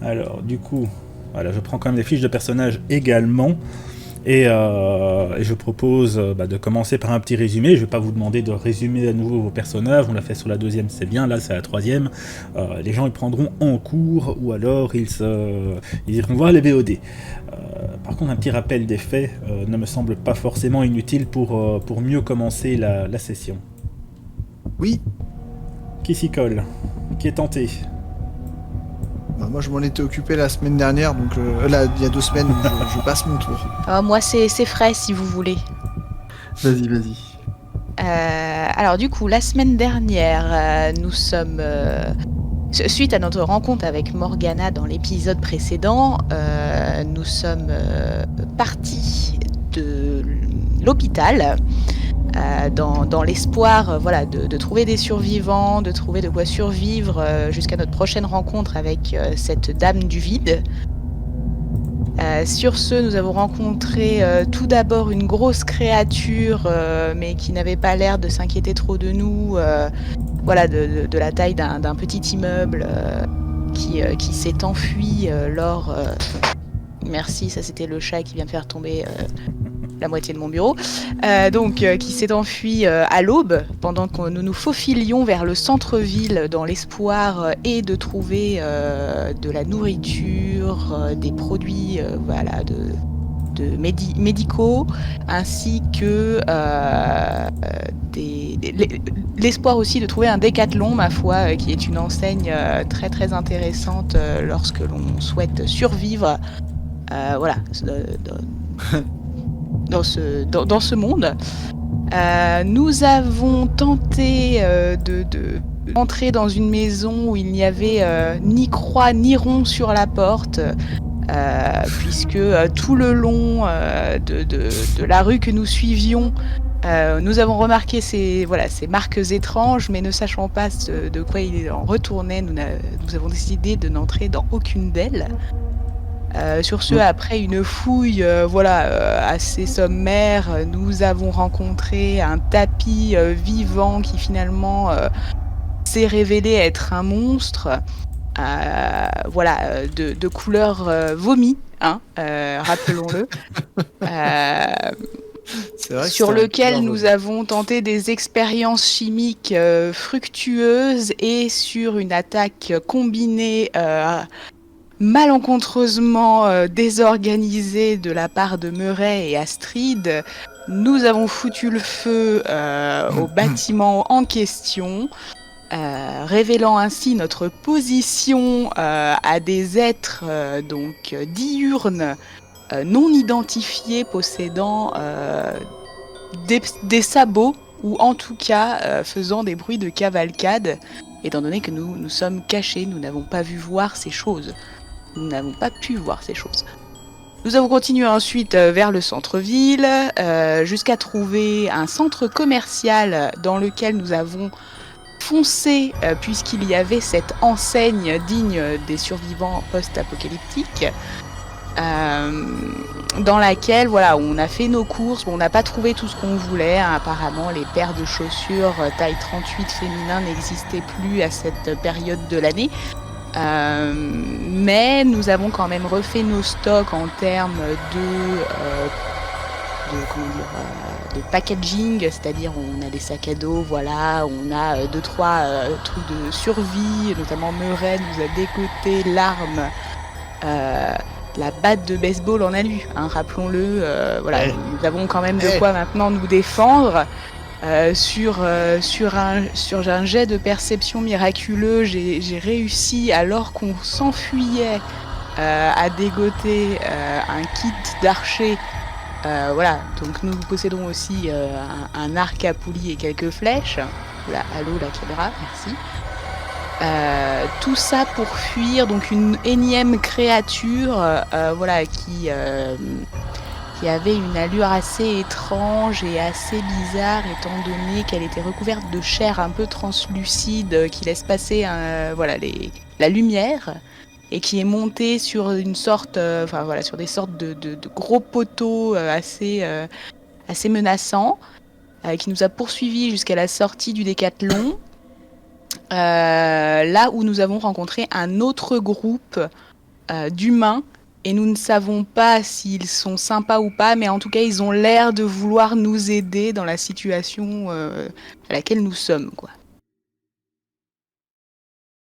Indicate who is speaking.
Speaker 1: Alors, du coup, voilà, je prends quand même des fiches de personnages également. Et je propose de commencer par un petit résumé. Je ne vais pas vous demander de résumer à nouveau vos personnages. On l'a fait sur la deuxième, c'est bien. Là, c'est la troisième. Les gens ils prendront en cours ou alors ils iront voir les VOD. Par contre, un petit rappel des faits ne me semble pas forcément inutile pour mieux commencer la session.
Speaker 2: Oui,
Speaker 1: Qui s'y colle? Qui est tenté?
Speaker 2: bah, moi je m'en étais occupé la semaine dernière, donc là, il y a 2 semaines, donc je passe mon tour.
Speaker 3: Moi, c'est frais si vous voulez.
Speaker 2: Vas-y, vas-y.
Speaker 3: Alors du coup, la semaine dernière, nous sommes... suite à notre rencontre avec Morgana dans l'épisode précédent, nous sommes partis de l'hôpital dans l'espoir de trouver des survivants, de trouver de quoi survivre jusqu'à notre prochaine rencontre avec cette dame du vide. Sur ce, nous avons rencontré tout d'abord une grosse créature, mais qui n'avait pas l'air de s'inquiéter trop de nous, de la taille d'un petit immeuble qui s'est enfui lors... Merci, ça c'était le chat qui vient de faire tomber la moitié de mon bureau. Qui s'est enfui à l'aube pendant que nous nous faufilions vers le centre-ville dans l'espoir et de trouver de la nourriture, des produits médicaux, ainsi que l'espoir aussi de trouver un Décathlon, ma foi, qui est une enseigne très très intéressante lorsque l'on souhaite survivre dans ce monde. Nous avons tenté de entrer dans une maison où il n'y avait ni croix ni rond sur la porte, puisque tout le long de la rue que nous suivions, nous avons remarqué ces marques étranges, mais ne sachant pas de quoi il en retournait, nous avons décidé de n'entrer dans aucune d'elles. Sur ce, après une fouille assez sommaire, nous avons rencontré un tapis vivant qui finalement s'est révélé être un monstre de couleur vomi, rappelons-le. Sur lequel nous avons tenté des expériences chimiques fructueuses et sur une attaque combinée malencontreusement désorganisée de la part de Murray et Astrid, nous avons foutu le feu au bâtiment en question, révélant ainsi notre position à des êtres diurnes non identifiés possédant des sabots ou en tout cas faisant des bruits de cavalcade, étant donné que nous sommes cachés, nous n'avons pas vu voir ces choses. Nous n'avons pas pu voir ces choses. Nous avons continué ensuite vers le centre-ville, jusqu'à trouver un centre commercial dans lequel nous avons foncé, puisqu'il y avait cette enseigne digne des survivants post-apocalyptiques, dans laquelle on a fait nos courses. On n'a pas trouvé tout ce qu'on voulait, apparemment les paires de chaussures taille 38 féminin n'existaient plus à cette période de l'année. Mais nous avons quand même refait nos stocks en termes de packaging, c'est-à-dire on a des sacs à dos, on a 2-3 trucs de survie, notamment Murray nous a dégoté l'arme, la batte de baseball en alu, rappelons-le, nous avons quand même de quoi maintenant nous défendre. Sur un jet de perception miraculeux, j'ai réussi, alors qu'on s'enfuyait, à dégoter un kit d'archer. Donc nous possédons aussi un arc à poulie et quelques flèches. Allô la caméra, merci. Tout ça pour fuir donc une énième créature qui avait une allure assez étrange et assez bizarre, étant donné qu'elle était recouverte de chair un peu translucide qui laisse passer la lumière, et qui est montée sur une sorte, sur des sortes de gros poteaux assez menaçants, qui nous a poursuivis jusqu'à la sortie du Décathlon, là où nous avons rencontré un autre groupe d'humains. Et nous ne savons pas s'ils sont sympas ou pas, mais en tout cas, ils ont l'air de vouloir nous aider dans la situation à laquelle nous sommes, quoi.